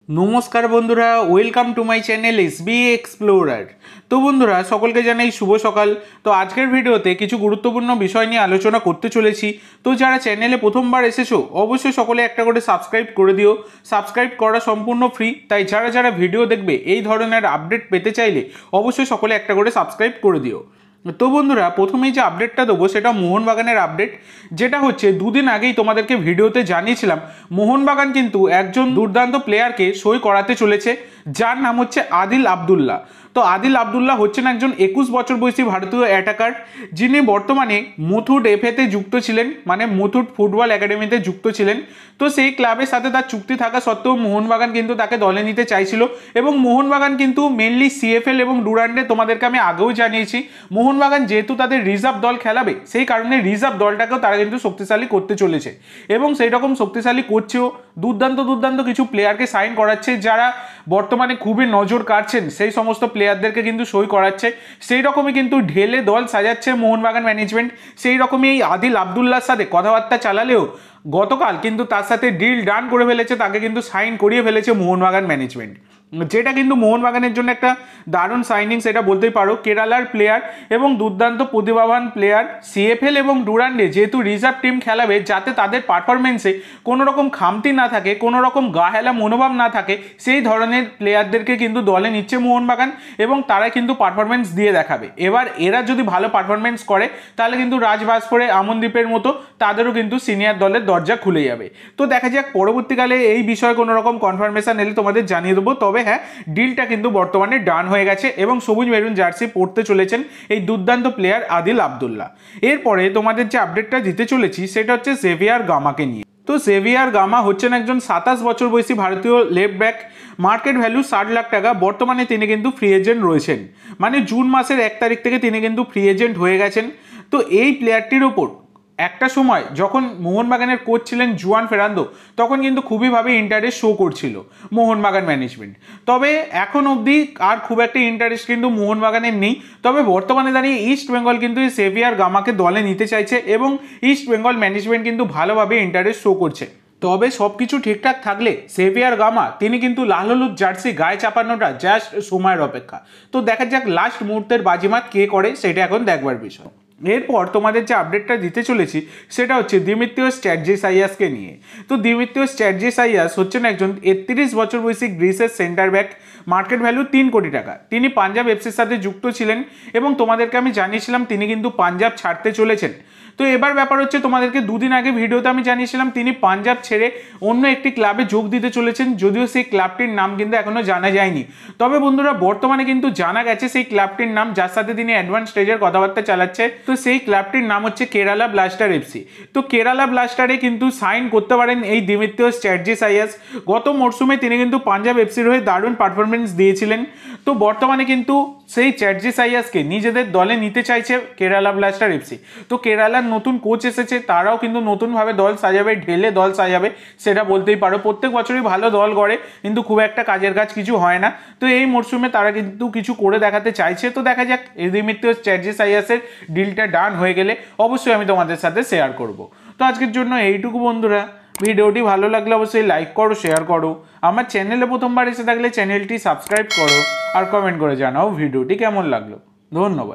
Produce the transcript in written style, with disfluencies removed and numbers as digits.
নমস্কার বন্ধুরা, welcome to my channel SB explorer. তো বন্ধুরা, সকলকে জানাই শুভ সকাল। তো আজকের ভিডিওতে কিছু গুরুত্বপূর্ণ বিষয় নিয়ে আলোচনা করতে চলেছি। তো যারা চ্যানেলে প্রথমবার এসেছো অবশ্যই সকলে একটা করে সাবস্ক্রাইব করে দিও। সাবস্ক্রাইব করা সম্পূর্ণ ফ্রি, তাই যারা যারা ভিডিও দেখবে এই ধরনের আপডেট পেতে চাইলে অবশ্যই সকলে একটা করে সাবস্ক্রাইব করে দিও। তো বন্ধুরা, প্রথমেই যে আপডেটটা দেবো সেটা মোহনবাগানের আপডেট, যেটা হচ্ছে দুদিন আগেই তোমাদেরকে ভিডিওতে জানিয়েছিলাম মোহনবাগান কিন্তু একজন দুর্দান্ত প্লেয়ারকে সই করাতে চলেছে, যার নাম হচ্ছে আদিল আবদুল্লাহ। তো আদিল আবদুল্লাহ হচ্ছেন একজন 21 বছর বয়সী ভারতীয় অ্যাটাকার, যিনি বর্তমানে মুথুট এফএতে যুক্ত ছিলেন, মানে মুথুট ফুটবল একাডেমিতে যুক্ত ছিলেন। তো সেই ক্লাবের সাথে তার চুক্তি থাকা সত্ত্বেও মোহনবাগান কিন্তু তাকে দলে নিতে চাইছিল, এবং মোহনবাগান কিন্তু মেনলি সিএফএল এবং ডুরান্ডে তোমাদেরকে আমি আগেও জানিয়েছি মোহনবাগান যেহেতু তাদের রিজার্ভ দল খেলাবে, সেই কারণে রিজার্ভ দলটাকেও তারা কিন্তু শক্তিশালী করতে চলেছে, এবং সেই রকম শক্তিশালী করছেও। দুর্দান্ত দুর্দান্ত কিছু প্লেয়ারকে সাইন করাচ্ছে, যারা বর্তমানে খুবই নজর কাড়ছেন, সেই সমস্ত প্লেয়ারদেরকে কিন্তু সই করাচ্ছে। সেই রকমই কিন্তু ঢেলে দল সাজাচ্ছে মোহনবাগান ম্যানেজমেন্ট। সেই রকমই এই আদিল আবদুল্লাহর সাথে কথাবার্তা চালালেও গতকাল কিন্তু তার সাথে ডিল ডান করে ফেলেছে, তাকে কিন্তু সাইন করিয়ে ফেলেছে মোহনবাগান ম্যানেজমেন্ট, যেটা কিন্তু মোহনবাগানের জন্য একটা দারুণ সাইনিং সেটা বলতেই পারো। কেরালার প্লেয়ার এবং দুর্দান্ত প্রতিভাবান প্লেয়ার, সিএফএল এবং ডুরান্ডে যেহেতু রিজার্ভ টিম খেলাবে, যাতে তাদের পারফরমেন্সে কোনো রকম খামতি না থাকে, কোনো রকম গাহেলা মনোভাব না থাকে, সেই ধরনের প্লেয়ারদেরকে কিন্তু দলে নিচ্ছে মোহনবাগান, এবং তারা কিন্তু পারফরমেন্স দিয়ে দেখাবে। এবার এরা যদি ভালো পারফরমেন্স করে তাহলে কিন্তু রাজবাসপুরে আমনদ্বীপের মতো তাদেরও কিন্তু সিনিয়র দলের দরজা খুলে যাবে। তো দেখা যাক পরবর্তীকালে এই বিষয়ে কোনো রকম কনফার্মেশন এলে তোমাদের জানিয়ে দেবো। তবে হ্যাঁ, ডিলটা কিন্তু বর্তমানে ডান হয়ে গেছে, এবং সবুজ মেরুন জার্সি পরতে চলেছেন এই দুর্দান্ত প্লেয়ার আদিল আবদুল্লাহ। এরপরে তোমাদের যে আপডেটটা দিতে চলেছি সেটা হচ্ছে জেভিয়ার গামাকে নিয়ে। তো জেভিয়ার গামা হচ্ছেন একজন 27 বছর বয়সী ভারতীয় left back, market value 60 lakh টাকা। বর্তমানে তিনি কিন্তু ফ্রি এজেন্ট রয়েছেন, মানে জুন মাসের 1 তারিখ থেকে তিনি কিন্তু ফ্রি এজেন্ট হয়ে গেছেন। তো এই প্লেয়ারটির ওপর একটা সময় যখন মোহনবাগানের কোচ ছিলেন জুয়ান ফেরান্দো, তখন কিন্তু খুবইভাবে ইন্টারেস্ট শো করছিল মোহনবাগান ম্যানেজমেন্ট। তবে এখন অবধি আর খুব একটা ইন্টারেস্ট কিন্তু মোহনবাগানের নেই। তবে বর্তমানে দাঁড়িয়ে ইস্ট বেঙ্গল কিন্তু এই সেভিয়ার গামাকে দলে নিতে চাইছে, এবং ইস্ট বেঙ্গল ম্যানেজমেন্ট কিন্তু ভালোভাবে ইন্টারেস্ট শো করছে। তবে সব কিছু ঠিকঠাক থাকলে সেভিয়ার গামা তিনি কিন্তু লাল হলুদ জার্সি গায়ে চাপানোটা জাস্ট সময়ের অপেক্ষা। তো দেখা যাক লাস্ট মুহূর্তের বাজিমাত কে করে, সেটা এখন দেখবার বিষয়। এরপর তোমাদের যে আপডেটটা দিতে চলেছি সেটা হচ্ছে দিমিত্রিওস চ্যাটজিসাইয়াসকে নিয়ে। তো দিমিত্রিওস চ্যাটজিসাইয়াস হচ্ছেন একজন 31 বছর বয়সী গ্রিসের সেন্টার ব্যাক, মার্কেট ভ্যালু 3 কোটি টাকা। তিনি পাঞ্জাব এফসির সাথে যুক্ত ছিলেন, এবং তোমাদেরকে আমি জানিয়েছিলাম তিনি কিন্তু পাঞ্জাব ছাড়তে চলেছেন। তো এবার ব্যাপার হচ্ছে, তোমাদেরকে দুদিন আগে ভিডিওতে আমি জানিয়েছিলাম তিনি পাঞ্জাব ছেড়ে অন্য একটি ক্লাবে যোগ দিতে চলেছেন, যদিও সেই ক্লাবটির নাম কিন্তু এখনো জানা যায়নি। তবে বন্ধুরা, বর্তমানে কিন্তু জানা গেছে সেই ক্লাবটির নাম, যার সাথে তিনি অ্যাডভান্স স্টেজের কথাবার্তা চালাচ্ছে। তো সেই ক্লাবটির নাম হচ্ছে কেরালা ব্লাস্টার এফসি। তো কেরালা ব্লাস্টারে কিন্তু সাইন করতে পারেন এই দিমিত্রিওস চ্যাটজিসাইয়াস। গত মরশুমে তিনি কিন্তু পাঞ্জাব এফসির হয়ে দারুণ পারফরমেন্স দিয়েছিলেন। তো বর্তমানে কিন্তু সেই চ্যাটজিসাইয়াসকে নিজেদের দলে নিতে চাইছে কেরালা ব্লাস্টার এফসি। তো কেরালার নতুন কোচ এসেছে, তারাও কিন্তু নতুনভাবে দল সাজাবে, ঢেলে দল সাজাবে, সেটা বলতেই পারো। প্রত্যেক বছরই ভালো দল গড়ে, কিন্তু খুব একটা কাজের কাজ কিছু হয় না। তো এই মরশুমে তারা কিন্তু কিছু করে দেখাতে চাইছে। তো দেখা যাক, এই দিমিত্রিওস চ্যাটজিসাইয়াসের ডিলটা ডান হয়ে গেলে অবশ্যই আমি তোমাদের সাথে শেয়ার করব। তো আজকের জন্য এইটুকু বন্ধুরা। ভিডিওটি ভালো লাগলে অবশ্যই লাইক করো, শেয়ার করো। আমার চ্যানেলে প্রথমবার এসে থাকলে চ্যানেলটি সাবস্ক্রাইব করো, আর কমেন্ট করে জানাও ভিডিওটি কেমন লাগলো। ধন্যবাদ।